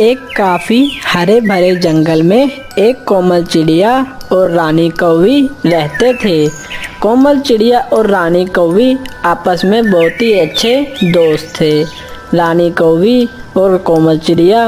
एक काफी हरे भरे जंगल में एक कोमल चिड़िया और रानी कौवी रहते थे। कोमल चिड़िया और रानी कौवी आपस में बहुत ही अच्छे दोस्त थे। रानी कौवी और कोमल चिड़िया,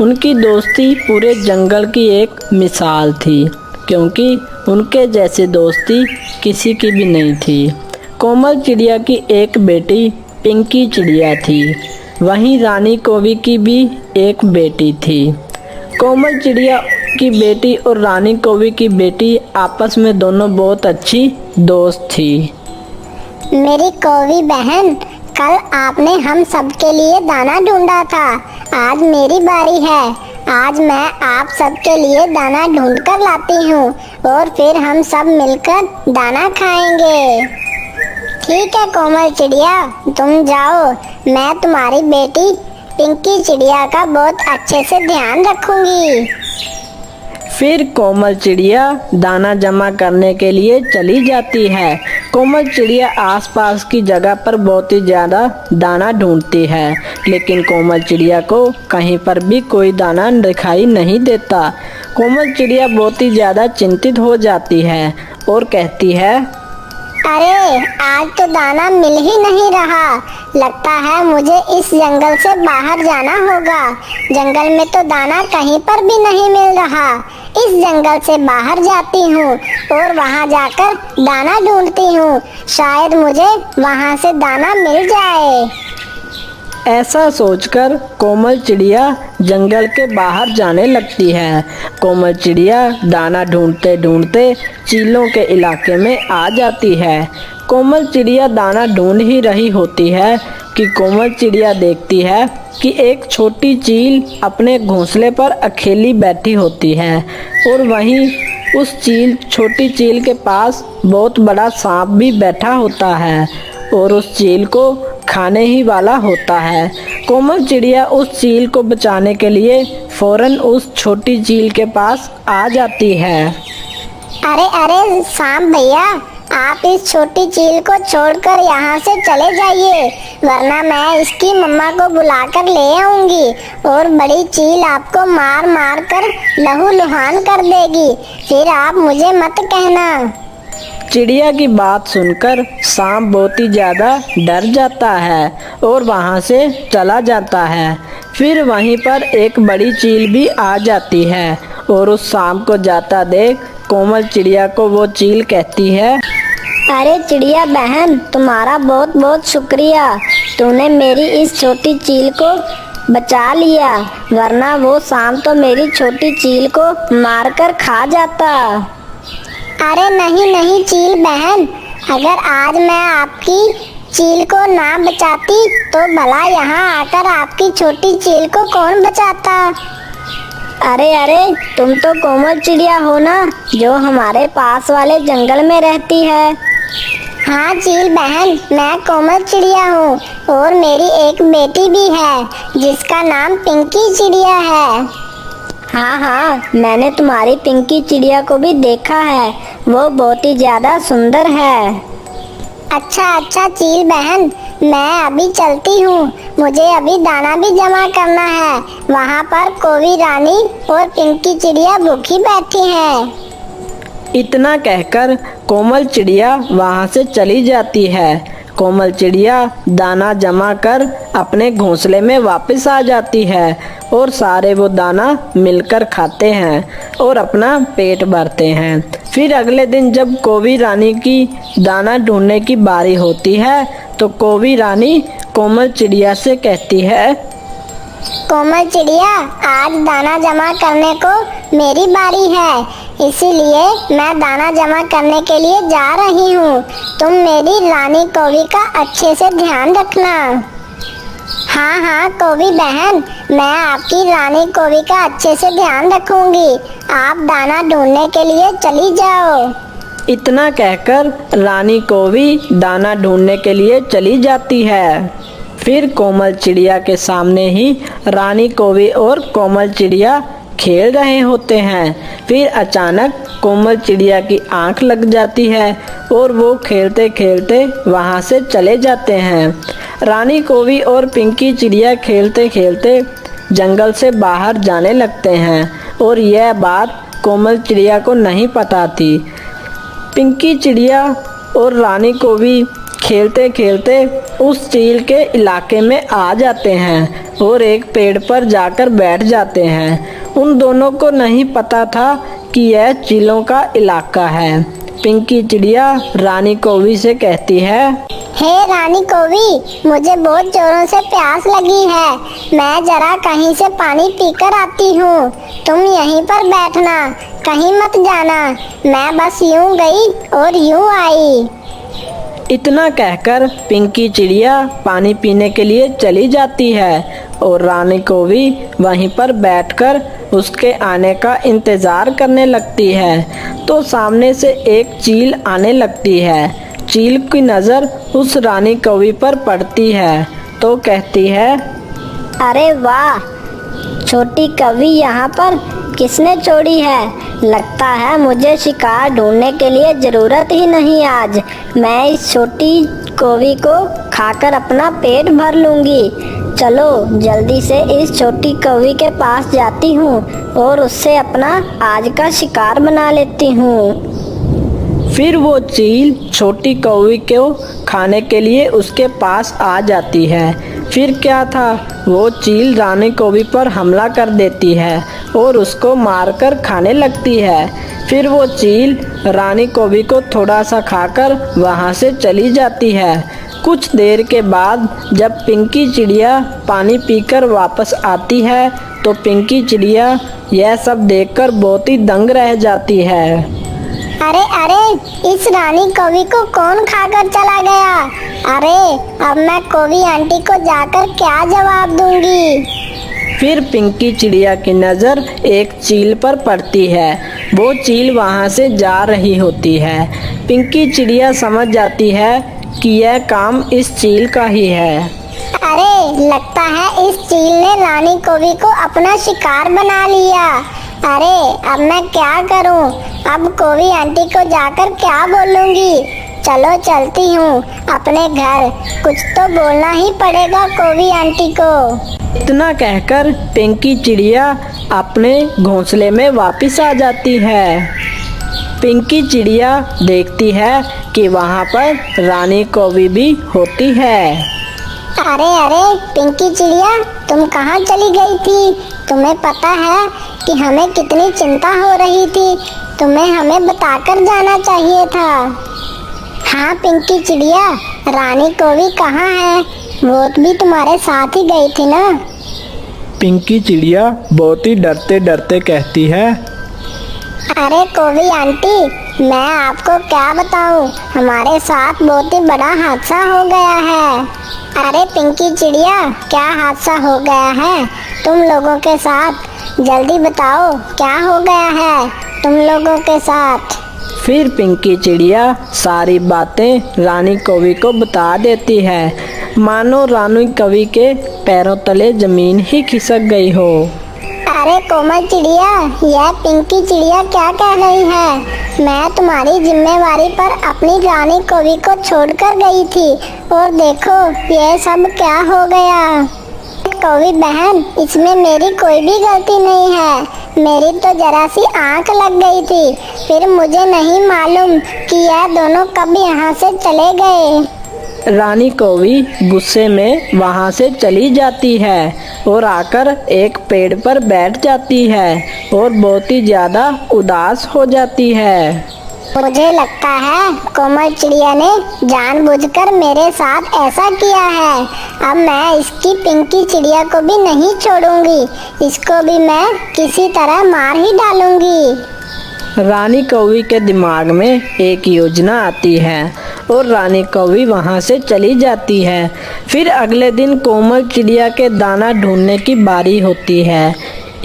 उनकी दोस्ती पूरे जंगल की एक मिसाल थी, क्योंकि उनके जैसी दोस्ती किसी की भी नहीं थी। कोमल चिड़िया की एक बेटी पिंकी चिड़िया थी, वहीं रानी कौवी की भी एक बेटी थी। कोमल चिड़िया की बेटी और रानी कौवी की बेटी आपस में दोनों बहुत अच्छी दोस्त थी। मेरी कौवी बहन, कल आपने हम सबके लिए दाना ढूंढा था, आज मेरी बारी है। आज मैं आप सबके लिए दाना ढूंढ कर लाती हूँ और फिर हम सब मिलकर दाना खाएंगे। ठीक है कोमल चिड़िया, तुम जाओ, मैं तुम्हारी बेटी पिंकी चिड़िया का बहुत अच्छे से ध्यान रखूंगी। फिर कोमल चिड़िया दाना जमा करने के लिए चली जाती है। कोमल चिड़िया आसपास की जगह पर बहुत ही ज़्यादा दाना ढूंढती है, लेकिन कोमल चिड़िया को कहीं पर भी कोई दाना दिखाई नहीं देता। कोमल चिड़िया बहुत ही ज़्यादा चिंतित हो जाती है और कहती है, अरे आज तो दाना मिल ही नहीं रहा, लगता है मुझे इस जंगल से बाहर जाना होगा। जंगल में तो दाना कहीं पर भी नहीं मिल रहा। इस जंगल से बाहर जाती हूँ और वहाँ जाकर दाना ढूंढती हूँ, शायद मुझे वहाँ से दाना मिल जाए। ऐसा सोचकर कोमल चिड़िया जंगल के बाहर जाने लगती है। कोमल चिड़िया दाना ढूंढते ढूंढते चीलों के इलाके में आ जाती है। कोमल चिड़िया दाना ढूंढ ही रही होती है कि कोमल चिड़िया देखती है कि एक छोटी चील अपने घोंसले पर अकेली बैठी होती है और वहीं उस छोटी चील के पास बहुत बड़ा सांप भी बैठा होता है और उस चील को खाने ही वाला होता है। कोमल चिड़िया उस चील को बचाने के लिए फौरन उस छोटी चील के पास आ जाती है। अरे अरे सांप भैया, आप इस छोटी चील को छोड़कर यहाँ से चले जाइए, वरना मैं इसकी मम्मा को बुलाकर ले आऊंगी और बड़ी चील आपको मार मार कर लहूलुहान कर देगी, फिर आप मुझे मत कहना। चिड़िया की बात सुनकर सांप बहुत ही ज़्यादा डर जाता है और वहाँ से चला जाता है। फिर वहीं पर एक बड़ी चील भी आ जाती है और उस सांप को जाता देख कोमल चिड़िया को वो चील कहती है, अरे चिड़िया बहन, तुम्हारा बहुत बहुत शुक्रिया, तूने मेरी इस छोटी चील को बचा लिया, वरना वो सांप तो मेरी छोटी चील को मारकर खा जाता। अरे नहीं नहीं चील बहन, अगर आज मैं आपकी चील को ना बचाती तो भला यहाँ आकर आपकी छोटी चील को कौन बचाता। अरे अरे, तुम तो कोमल चिड़िया हो ना, जो हमारे पास वाले जंगल में रहती है। हाँ चील बहन, मैं कोमल चिड़िया हूँ और मेरी एक बेटी भी है जिसका नाम पिंकी चिड़िया है। हाँ हाँ, मैंने तुम्हारी पिंकी चिड़िया को भी देखा है, वो बहुत ही ज्यादा सुंदर है। अच्छा अच्छा चील बहन, मैं अभी चलती हूँ, मुझे अभी दाना भी जमा करना है। वहाँ पर कौवी रानी और पिंकी चिड़िया भूखी बैठी हैं। इतना कहकर कोमल चिड़िया वहाँ से चली जाती है। कोमल चिड़िया दाना जमा कर अपने घोंसले में वापस आ जाती है और सारे वो दाना मिलकर खाते हैं और अपना पेट भरते हैं। फिर अगले दिन जब कौवी रानी की दाना ढूंढने की बारी होती है तो कौवी रानी कोमल चिड़िया से कहती है, कोमल चिड़िया, आज दाना जमा करने को मेरी बारी है, इसीलिए मैं दाना जमा करने के लिए जा रही हूँ। तुम मेरी रानी कौवी का अच्छे से ध्यान रखना। हाँ हाँ कौवी बहन, मैं आपकी रानी कौवी का अच्छे से ध्यान रखूंगी, आप दाना ढूंढने के लिए चली जाओ। इतना कहकर रानी कौवी दाना ढूंढने के लिए चली जाती है। फिर कोमल चिड़िया के सामने ही रानी कौवी और कोमल चिड़िया खेल रहे होते हैं। फिर अचानक कोमल चिड़िया की आंख लग जाती है और वो खेलते खेलते वहाँ से चले जाते हैं। रानी कौवी और पिंकी चिड़िया खेलते खेलते जंगल से बाहर जाने लगते हैं और यह बात कोमल चिड़िया को नहीं पता थी। पिंकी चिड़िया और रानी कौवी खेलते खेलते उस चील के इलाके में आ जाते हैं और एक पेड़ पर जाकर बैठ जाते हैं। उन दोनों को नहीं पता था कि यह चीलों का इलाका है। पिंकी चिड़िया रानी कौवी से कहती है, हे रानी कौवी, मुझे बहुत जोरों से प्यास लगी है। मैं जरा कहीं से पानी पीकर आती हूँ। तुम यहीं पर बैठना, कहीं मत जाना। मैं बस यूं गई और यूं आई। इतना कहकर पिंकी चिड़िया पानी पीने के लिए चली जाती है और रानी कौवी वहीं पर बैठकर उसके आने का इंतज़ार करने लगती है। तो सामने से एक चील आने लगती है। चील की नज़र उस रानी कौवी पर पड़ती है तो कहती है, अरे वाह, छोटी कौवी यहाँ पर किसने छोड़ी है? लगता है मुझे शिकार ढूंढने के लिए जरूरत ही नहीं आज। मैं इस छोटी कौवी को खाकर अपना पेट भर लूंगी। चलो जल्दी से इस छोटी कौवी के पास जाती हूँ और उससे अपना आज का शिकार बना लेती हूँ। फिर वो चील छोटी कौवी को खाने के लिए उसके पास आ जाती है। फिर क्या था, वो चील रानी कौवी पर हमला कर देती है और उसको मारकर खाने लगती है। फिर वो चील रानी कौवी को थोड़ा सा खाकर वहाँ से चली जाती है। कुछ देर के बाद जब पिंकी चिड़िया पानी पीकर वापस आती है तो पिंकी चिड़िया यह सब देखकर बहुत ही दंग रह जाती है। अरे अरे, इस रानी कौवी को कौन खाकर चला गया? अरे, अब मैं कौवी आंटी को जाकर क्या जवाब दूंगी? फिर पिंकी चिड़िया की नज़र एक चील पर पड़ती है। वो चील वहाँ से जा रही होती है। पिंकी चिड़िया समझ जाती है कि यह काम इस चील का ही है। अरे, लगता है इस चील ने रानी कौवी को अपना शिकार बना लिया। अरे, अब मैं क्या करूं? अब कौवी आंटी को जाकर क्या बोलूंगी? चलो चलती हूँ अपने घर, कुछ तो बोलना ही पड़ेगा कौवी आंटी को। इतना कहकर पिंकी चिड़िया अपने घोंसले में वापस आ जाती है। पिंकी चिड़िया देखती है कि वहाँ पर रानी कौवी भी होती है। अरे अरे, पिंकी चिड़िया, तुम कहाँ चली गई थी? तुम्हें पता है कि हमें कितनी चिंता हो रही थी। तुम्हें हमें बताकर जाना चाहिए था। हाँ पिंकी चिड़िया, रानी कौवी कहाँ है? वो भी तुम्हारे साथ ही गई थी ना? पिंकी चिड़िया बहुत ही डरते डरते कहती है, अरे कौवी आंटी, मैं आपको क्या बताऊं, हमारे साथ बहुत ही बड़ा हादसा हो गया है। अरे पिंकी चिड़िया, क्या हादसा हो गया है तुम लोगों के साथ? जल्दी बताओ, क्या हो गया है तुम लोगों के साथ? फिर पिंकी चिड़िया सारी बातें रानी कौवी को बता देती है, मानो रानी कौवी के पैरों तले जमीन ही खिसक गई हो। अरे कोमल चिड़िया, यह पिंकी चिड़िया क्या कह रही है? मैं तुम्हारी जिम्मेवारी पर अपनी रानी कौवी को छोड़कर गई थी और देखो यह सब क्या हो गया। कौवी बहन, इसमें मेरी कोई भी गलती नहीं है। मेरी तो जरा सी आंख लग गई थी, फिर मुझे नहीं मालूम कि यह दोनों कब यहाँ से चले गए। रानी कौवी गुस्से में वहाँ से चली जाती है और आकर एक पेड़ पर बैठ जाती है और बहुत ही ज़्यादा उदास हो जाती है। मुझे लगता है कोमल चिड़िया ने जानबूझकर मेरे साथ ऐसा किया है। अब मैं इसकी पिंकी चिड़िया को भी नहीं छोड़ूंगी, इसको भी मैं किसी तरह मार ही डालूंगी। रानी कौवी के दिमाग में एक योजना आती है और रानी कौवी वहाँ से चली जाती है। फिर अगले दिन कोमल चिड़िया के दाना ढूंढने की बारी होती है,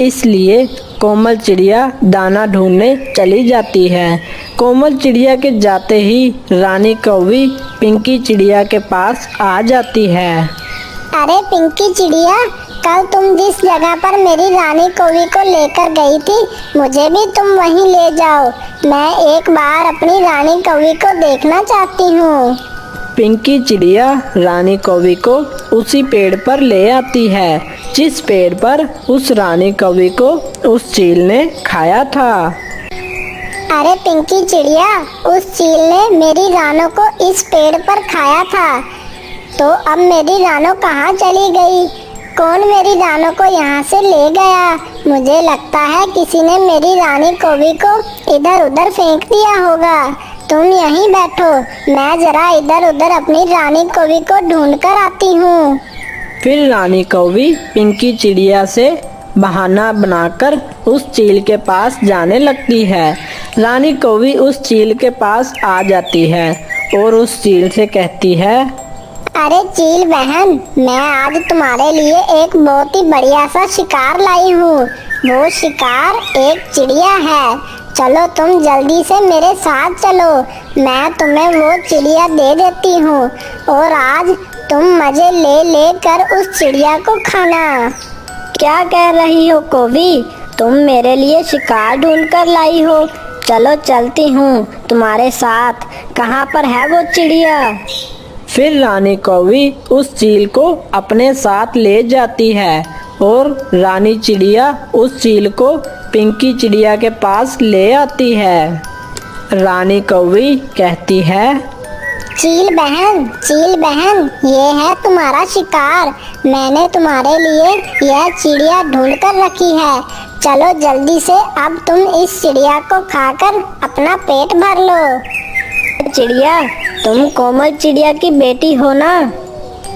इसलिए कोमल चिड़िया दाना ढूंढने चली जाती है। कोमल चिड़िया के जाते ही रानी कौवी पिंकी चिड़िया के पास आ जाती है। अरे पिंकी चिड़िया, कल तुम जिस जगह पर मेरी रानी कौवी को लेकर गई थी, मुझे भी तुम वहीं ले जाओ। मैं एक बार अपनी रानी कौवी को देखना चाहती हूँ। पिंकी चिड़िया रानी कौवी को उसी पेड़ पर ले आती है जिस पेड़ पर उस रानी कौवी को उस चील ने खाया था। अरे पिंकी चिड़िया, उस चील ने मेरी रानो को इस पेड़ पर खाया था, तो अब मेरी रानो कहाँ चली गई? कौन मेरी रानो को यहाँ से ले गया? मुझे लगता है किसी ने मेरी रानी कौवी को इधर उधर फेंक दिया होगा। तुम यहीं बैठो, मैं जरा इधर उधर अपनी रानी कौवी को ढूंढ कर आती हूँ। फिर रानी कौवी पिंकी चिड़िया से बहाना बनाकर उस चील के पास जाने लगती है। रानी कौवी उस चील के पास आ जाती है और उस चील से कहती है, अरे चील बहन, मैं आज तुम्हारे लिए एक बहुत ही बढ़िया सा शिकार लाई हूँ। वो शिकार एक चिड़िया है। चलो तुम जल्दी से मेरे साथ चलो, मैं तुम्हें वो चिड़िया दे देती हूँ और आज तुम मजे ले ले कर उस चिड़िया को खाना। क्या कह रही हो कौवी? तुम मेरे लिए शिकार ढूंढ कर लाई हो? चलो चलती हूँ तुम्हारे साथ। कहाँ पर है वो चिड़िया? फिर रानी कौवी उस चील को अपने साथ ले जाती है और रानी चिड़िया उस चील को पिंकी चिड़िया के पास ले आती है। रानी कौवी कहती है, चील बहन, ये है तुम्हारा शिकार। मैंने तुम्हारे लिए यह चिड़िया ढूंढ कर रखी है। चलो जल्दी से अब तुम इस चिड़िया को खाकर अपना पेट भर लो। चिड़िया, तुम कोमल चिड़िया की बेटी हो ना?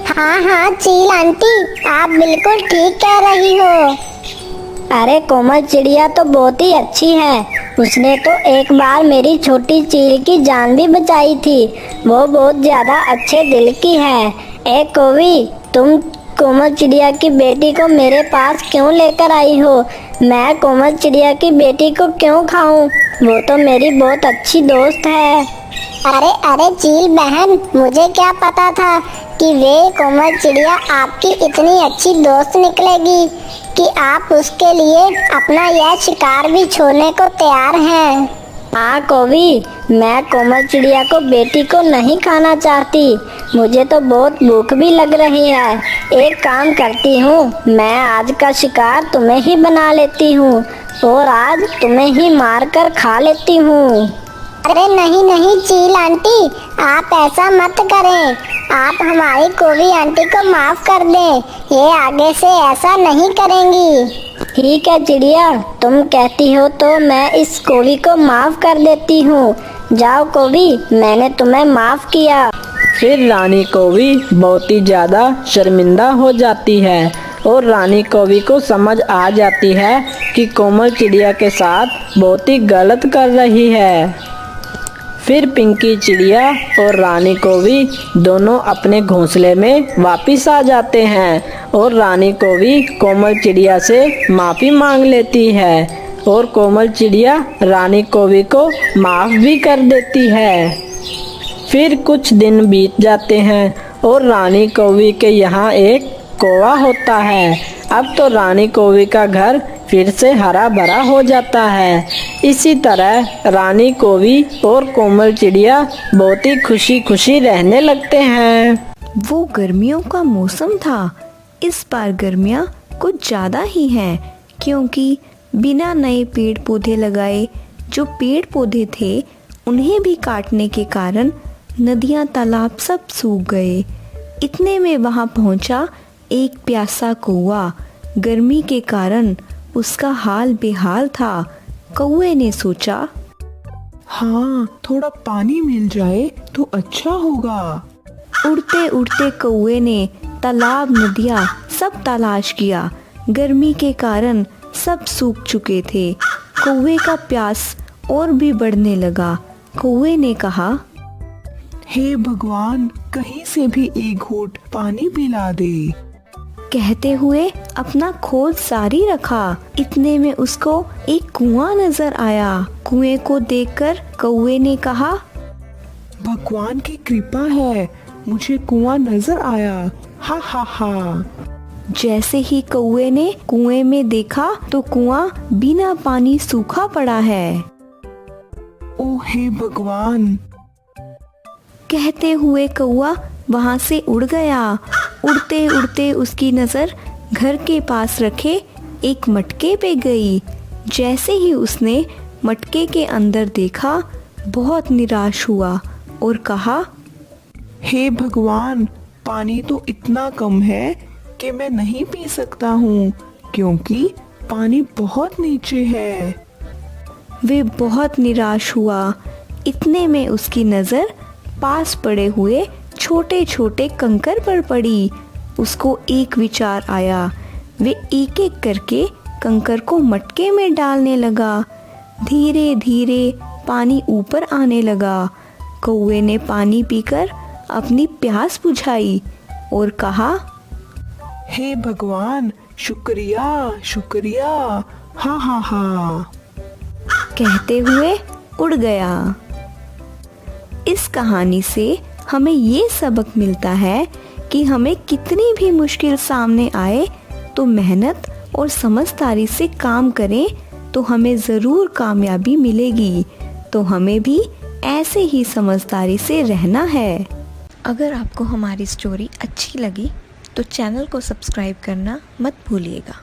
हाँ चील आंटी, आप बिल्कुल ठीक कह रही हो। अरे कोमल चिड़िया तो बहुत ही अच्छी है। उसने तो एक बार मेरी छोटी चील की जान भी बचाई थी। वो बहुत ज्यादा अच्छे दिल की है। ए कौवी, तुम कोमल चिड़िया की बेटी को मेरे पास क्यों लेकर आई हो? मैं कोमल चिड़िया की बेटी को क्यों खाऊं? वो तो मेरी बहुत अच्छी दोस्त है। अरे चील बहन, मुझे क्या पता था कि वे कोमल चिड़िया आपकी इतनी अच्छी दोस्त निकलेगी कि आप उसके लिए अपना यह शिकार भी छोड़ने को तैयार हैं। हाँ कौवी, मैं कोमल चिड़िया को बेटी को नहीं खाना चाहती। मुझे तो बहुत भूख भी लग रही है। एक काम करती हूँ, मैं आज का शिकार तुम्हें ही बना लेती हूँ और आज तुम्हें ही मार कर खा लेती हूँ। अरे नहीं चील आंटी, आप ऐसा मत करें। आप हमारी कौवी आंटी को माफ कर दें। ये आगे से ऐसा नहीं करेंगी। ठीक है चिड़िया, तुम कहती हो तो मैं इस कौवी को माफ कर देती हूँ। जाओ कौवी, मैंने तुम्हें माफ किया। फिर रानी कौवी बहुत ही ज्यादा शर्मिंदा हो जाती है और रानी कौवी को समझ आ जाती है कि कोमल चिड़िया के साथ बहुत ही गलत कर रही है। फिर पिंकी चिड़िया और रानी कौवी दोनों अपने घोंसले में वापस आ जाते हैं और रानी कौवी कोमल चिड़िया से माफ़ी मांग लेती है और कोमल चिड़िया रानी कौवी को माफ़ भी कर देती है। फिर कुछ दिन बीत जाते हैं और रानी कौवी के यहाँ एक कौवा होता है। अब तो रानी कौवी का घर फिर से हरा भरा हो जाता है। इसी तरह रानी कौवी और कोमल चिड़िया बहुत ही खुशी खुशी रहने लगते हैं। वो गर्मियों का मौसम था। इस बार गर्मियाँ कुछ ज़्यादा ही हैं क्योंकि बिना नए पेड़ पौधे लगाए जो पेड़ पौधे थे उन्हें भी काटने के कारण नदियाँ तालाब सब सूख गए। इतने में वहाँ पहुँचा एक प्यासा कौवा। गर्मी के कारण उसका हाल बेहाल था। कौवे ने सोचा, हाँ, थोड़ा पानी मिल जाए तो अच्छा होगा। उड़ते उड़ते कौवे ने तालाब नदियाँ सब तलाश किया। गर्मी के कारण सब सूख चुके थे। कौवे का प्यास और भी बढ़ने लगा। कौवे ने कहा, हे भगवान, कहीं से भी एक घूंट पानी पिला दे। कहते हुए अपना खोज जारी रखा। इतने में उसको एक कुआं नजर आया। कुएं को देखकर कौवे ने कहा, भगवान की कृपा है, मुझे कुआं नजर आया। हा हा हा। जैसे ही कौवे ने कुएं में देखा तो कुआं बिना पानी सूखा पड़ा है। ओ हे भगवान। कहते हुए कौआ वहाँ से उड़ गया। उड़ते उड़ते उसकी नज़र घर के पास रखे एक मटके पे गई। जैसे ही उसने मटके के अंदर देखा, बहुत निराश हुआ और कहा, हे भगवान, पानी तो इतना कम है कि मैं नहीं पी सकता हूँ, क्योंकि पानी बहुत नीचे है। वे बहुत निराश हुआ। इतने में उसकी नज़र पास पड़े हुए छोटे छोटे कंकर पर पड़ी। उसको एक विचार आया। वे एक एक करके कंकर को मटके में डालने लगा। धीरे धीरे पानी ऊपर आने लगा। कौवे ने पानी पीकर अपनी प्यास बुझाई और कहा, हे भगवान, शुक्रिया शुक्रिया, हा हा हा। कहते हुए उड़ गया। इस कहानी से हमें ये सबक मिलता है कि हमें कितनी भी मुश्किल सामने आए तो मेहनत और समझदारी से काम करें तो हमें ज़रूर कामयाबी मिलेगी। तो हमें भी ऐसे ही समझदारी से रहना है। अगर आपको हमारी स्टोरी अच्छी लगी तो चैनल को सब्सक्राइब करना मत भूलिएगा।